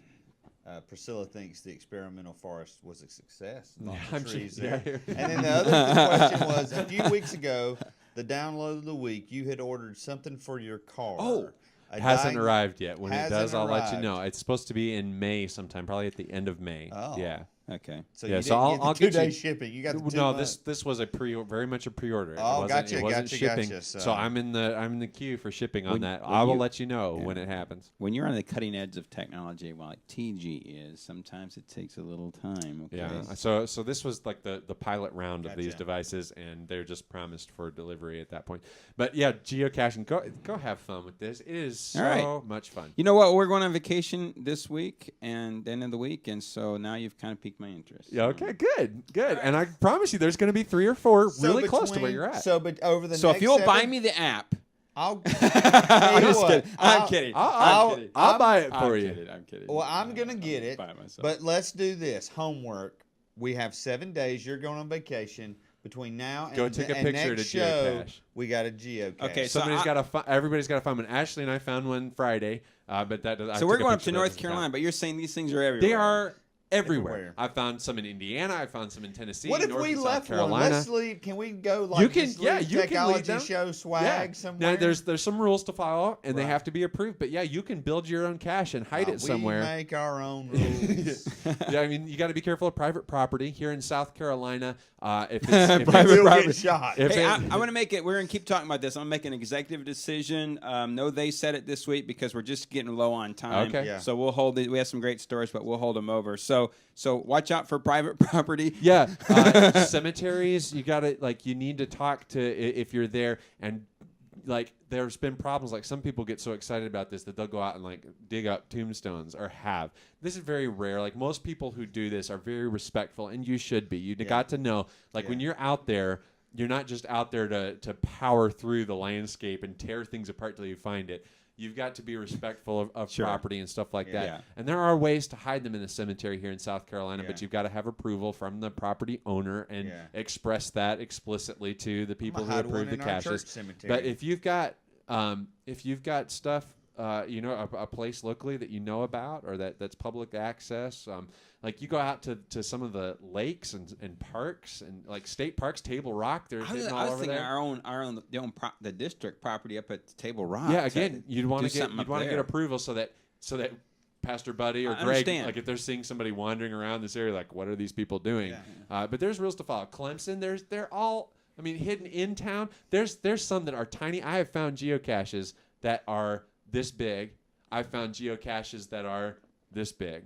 Priscilla thinks the experimental forest was a success. And then the other question was, a few weeks ago, the download of the week, you had ordered something for your car. Oh. It hasn't arrived yet. When it does, I'll let you arrived. know. It's supposed to be in May sometime, probably at the end of May. Oh. Yeah. Okay. So yeah, you so didn't I'll get the get 2-day you shipping. You got the 2 No, months. this was very much a pre-order. Oh, It wasn't shipping. gotcha. So I'm in the queue for shipping on that. when I will you- let you know when it happens. When you're on the cutting edge of technology, like TG is, sometimes it takes a little time. Okay. Yeah. So this was like the pilot round of these Gotcha. devices, and they're just promised for delivery at that point. But yeah, geocaching. Go have fun with this. It is so much fun. You know what? We're going on vacation this week and end of the week, and so now you've kind of piqued my interest. Yeah. Okay. Good. And I promise you, there's going to be 3 or 4 really close to where you're at. But over the So next if you'll 7, buy me the app, I'll. I'm just kidding. I'm kidding. I'll buy it for you. I'm kidding. Well, I'm gonna get it. Buy it myself. But let's do this homework. We have 7 days. You're going on vacation. Between now and Go take a picture next to show, geocache. we got a geocache. Okay, so Everybody's got to find one. Ashley and I found one Friday, but that. So we're going up to North Carolina, but you're saying these things are everywhere. They are Everywhere. I found some in Indiana. I found some in Tennessee. What if North we and left South Carolina. one? Let's leave. Can we go like You can, just yeah, leave you can leave technology them. show swag somewhere? Now there's some rules to follow, and they Right. have to be approved. But yeah, you can build your own cache and hide it somewhere. We make our own rules. Yeah, I mean, you got to be careful of private property here in South Carolina. If Private We'll property. get shot. If Hey, it- I want to make it. We're going to keep talking about this. I'm going to make an executive decision. No, they said it this week because we're just getting low on time. Okay. Yeah. So we'll hold it. We have some great stories, but we'll hold them over. So watch out for private property. Yeah, cemeteries. You gotta you need to talk to if you're there, and there's been problems. Like some people get so excited about this that they'll go out and dig up tombstones or have. This is very rare. Like most people who do this are very respectful, and you should be. You got to know when you're out there. You're not just out there to power through the landscape and tear things apart till you find it. You've got to be respectful of Sure. property and stuff like that. Yeah. And there are ways to hide them in the cemetery here in South Carolina, Yeah. but you've got to have approval from the property owner and express that explicitly to the people who hide one approve the in our church caches. cemetery. But if you've got stuff, a place locally that you know about or that's public access, you go out to some of the lakes and parks and state parks, Table Rock. They're I was all over thinking there. the district property up at Table Rock. Yeah, again, you'd want to something up get there. approval so that Pastor Buddy or I Greg, understand. if they're seeing somebody wandering around this area, what are these people doing? Yeah. But there's rules to follow. Clemson, they're all, hidden in town. There's some that are tiny. I have found geocaches that are this big. I've found geocaches that are this big.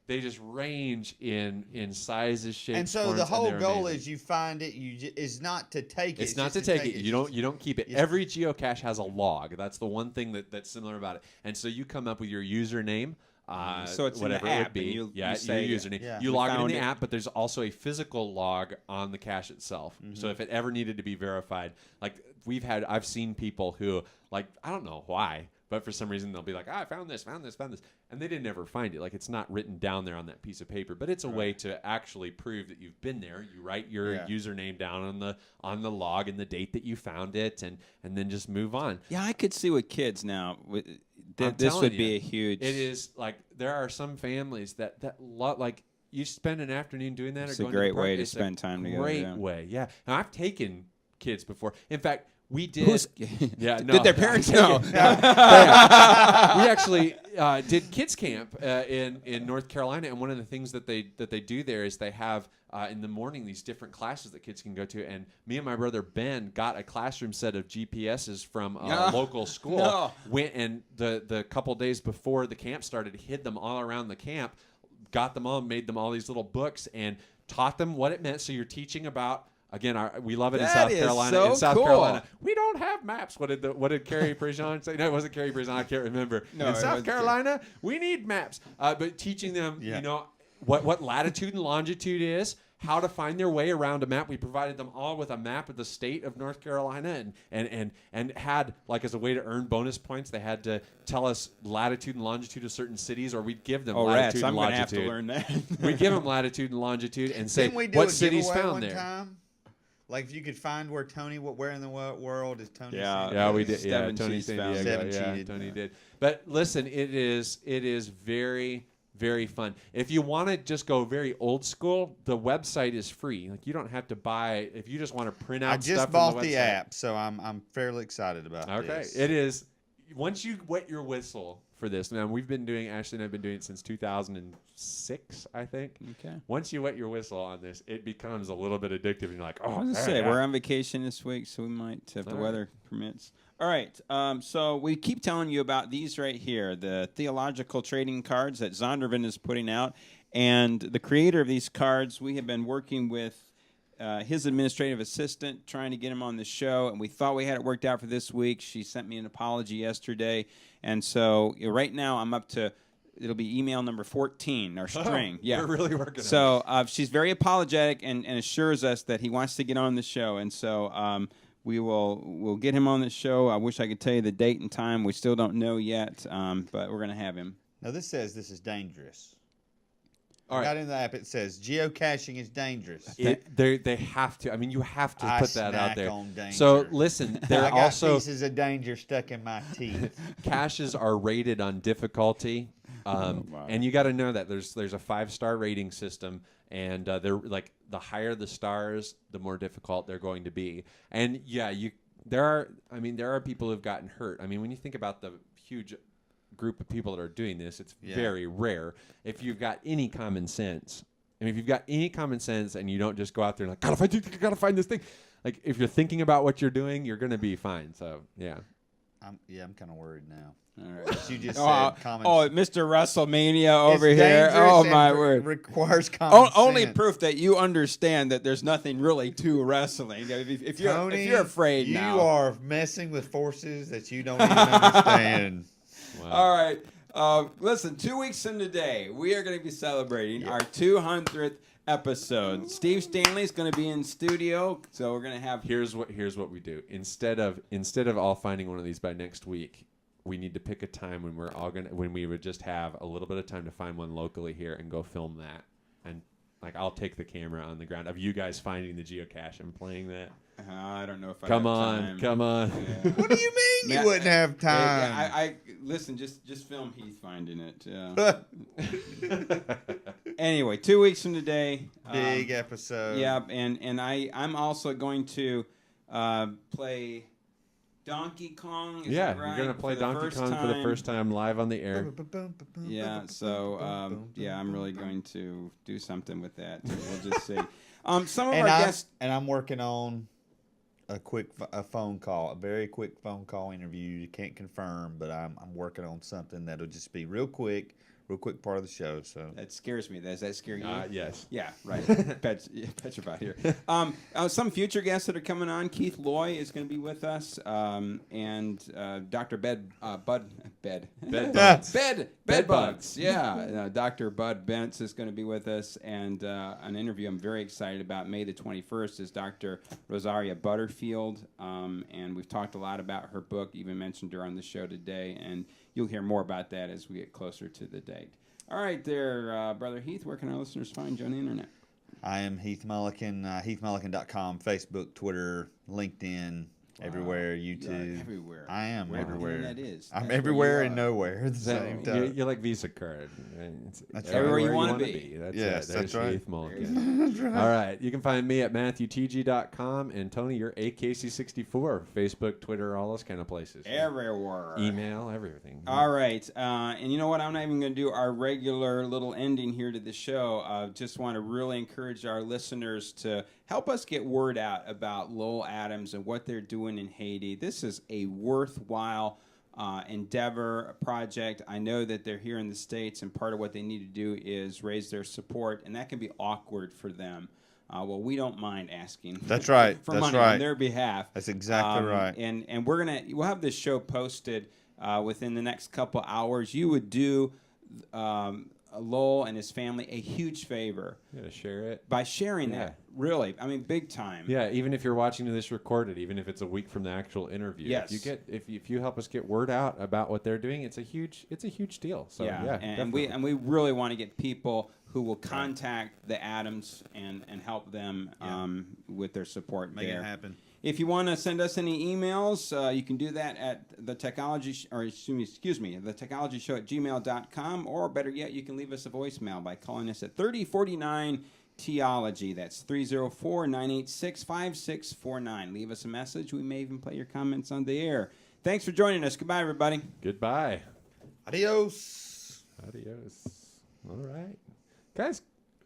They just range in sizes, shapes, and so forms, the whole they're goal amazing. is you find it. Is not to take it. It's not just to take it. It's You don't keep it. it's- Every geocache has a log. That's the one thing that's similar about it. And so you come up with your username. So it's in the whatever it app, would be. and you your say, username. Yeah. You We log it in found the it. app, but there's also a physical log on the cache itself. Mm-hmm. So if it ever needed to be verified, I've seen people who I don't know why, but for some reason they'll be like, I found this, and they didn't ever find it. It's not written down there on that piece of paper, but it's a way to actually prove that you've been there. You write your username down on the log and the date that you found it, and then just move on. Yeah, I could see with kids now. I'm This telling would you, be a huge. It is there are some families that you spend an afternoon doing that. It's or a going great to the park. way to It's spend time together, Great yeah. way, yeah. And I've taken kids before. In fact, we did. Who's, Yeah, no. Did their parents know? We actually did kids camp in North Carolina, and one of the things that they do there is they have in the morning these different classes that kids can go to. And me and my brother Ben got a classroom set of GPSs from a local school. No. Went and the couple days before the camp started, hid them all around the camp, got them all, made them all these little books, and taught them what it meant. So you're teaching about. Again, we love it in That South is Carolina. so In South cool. Carolina, we don't have maps. What did Carrie Prejean say? No, it wasn't Carrie Prejean. I can't remember. No, in it South wasn't Carolina, we need maps. But teaching them, what latitude and longitude is, how to find their way around a map. We provided them all with a map of the state of North Carolina, and had as a way to earn bonus points, they had to tell us latitude and longitude of certain cities, or we'd give them latitude I'm and going to longitude. have to learn that. We'd give them latitude and longitude and say Didn't we do what a cities giveaway found one there. time? If you could find where in the world is Tony? Yeah. San Yeah, we Diego? did. Yeah, Seven Tony cheese San found. Diego. Seven Yeah, cheated. Tony did. But listen, it is very, very fun. If you want to just go very old school, the website is free. You don't have to buy. If you just want to print out I just stuff bought from the the website. app, so I'm fairly excited about Okay, this. it is. Once you wet your whistle for this, man, Ashley and I've been doing it since 2006, I think. Okay. Once you wet your whistle on this, it becomes a little bit addictive, and you're like, I was going to say, we're on vacation this week, so we might, if the All right. weather permits. All right. So we keep telling you about these right here, the theological trading cards that Zondervan is putting out. And the creator of these cards, we have been working with his administrative assistant, trying to get him on the show. And we thought we had it worked out for this week. She sent me an apology yesterday. And so right now I'm up to, it'll be email number 14, our string. We're really working on it. So she's very apologetic and assures us that he wants to get on the show. And so we'll get him on the show. I wish I could tell you the date and time. We still don't know yet, but we're going to have him. Now this says this is dangerous. All right. Got in the app. It says geocaching is dangerous. They have to. You have to I put that out snack there. on danger. So listen, I they're got also pieces of danger stuck in my teeth. caches are rated on difficulty. And you got to know that there's a 5-star rating system, and they're like the higher the stars, the more difficult they're going to be. And there are people who've gotten hurt. I mean, when you think about the huge group of people that are doing this, it's very rare. If you've got any common sense, and you don't just go out there and like, gotta find this thing. Like, if you're thinking about what you're doing, you're going to be fine. So, yeah. I'm kind of worried now. All right. You just said common Mr. WrestleMania over it's here. Oh, dangerous my and word. Requires common sense. Only proof that you understand that there's nothing really to wrestling. If you're afraid now. You are messing with forces that you don't even understand. Wow. All right. Listen, 2 weeks from today, we are going to be celebrating our 200th episode. Steve Stanley's going to be in studio, so we're going to have. Here's what we do. Instead of all finding one of these by next week, we need to pick a time when we would just have a little bit of time to find one locally here and go film that. And like, I'll take the camera on the ground of you guys finding the geocache and playing that. I don't know if I Come have on. Yeah. What do you mean you wouldn't have time? I listen. Just film Heath finding it. Yeah. Anyway, 2 weeks from today, Big episode. Yeah, and I'm also going to play Donkey Kong. Is that right? You're gonna play Donkey Kong for the first time live on the air. Yeah. So I'm really going to do something with that. So we'll just see. Some of our guests, and I'm working on a phone call, a very quick phone call interview. You can't confirm, but I'm working on something that'll just be real quick part of the show. So that scares me. Does that scare you? Yes. Yeah, right. Petrified here. Some future guests that are coming on. Keith Loy is going to be with us, and Dr. Bedbugs. Yeah, Dr. Bud Bentz is going to be with us, and an interview I'm very excited about. May the 21st is Dr. Rosaria Butterfield, and we've talked a lot about her book, even mentioned her on the show today, and you'll hear more about that as we get closer to the date. All right, there, Brother Heath, where can our listeners find you on the internet? I am Heath Mulliken, heathmulliken.com, Facebook, Twitter, LinkedIn, everywhere, YouTube. Everywhere. I am Wherever everywhere. That is. I'm That's everywhere and nowhere at the same time. You're like Visa card. That's right. Everywhere you want wanna to be. That's That's right. Heath Mulliken. That's right. All right. You can find me at MatthewTG.com, and Tony, you're AKC64, Facebook, Twitter, all those kind of places. Everywhere. Email, everything. All right. And you know what? I'm not even going to do our regular little ending here to the show. Just want to really encourage our listeners to help us get word out about Lowell Adams and what they're doing in Haiti. This is a worthwhile endeavor, a project. I know that they're here in the States, and part of what they need to do is raise their support, and that can be awkward for them. Well, we don't mind asking. That's right. For That's money right. on their behalf. That's exactly right. And we'll have this show posted within the next couple hours. You would do Lowell and his family a huge favor. Yeah, share it. By sharing that. Really. I mean, big time. Yeah, even if you're watching this recorded, even if it's a week from the actual interview. Yes. If you help us get word out about what they're doing, it's a huge deal. So and we really want to get people who will contact the Adams and help them with their support. Make it happen. If you want to send us any emails, you can do that at the technology show at gmail.com, or better yet, you can leave us a voicemail by calling us at 3049 Theology. That's 304-986-5649. Leave us a message. We may even play your comments on the air. Thanks for joining us. Goodbye, everybody. Goodbye. Adios. All right. Guys,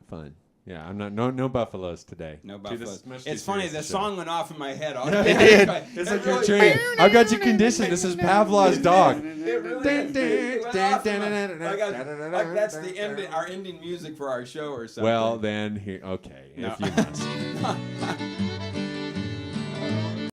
fun. Yeah, I'm not no buffaloes today. No Dude, buffaloes. It's funny, the song went off in my head. It's like you're trained. I've got you conditioned. This is Pavlov's dog. That's the ending, our ending music for our show or something. Well, then, here. Okay, if you must.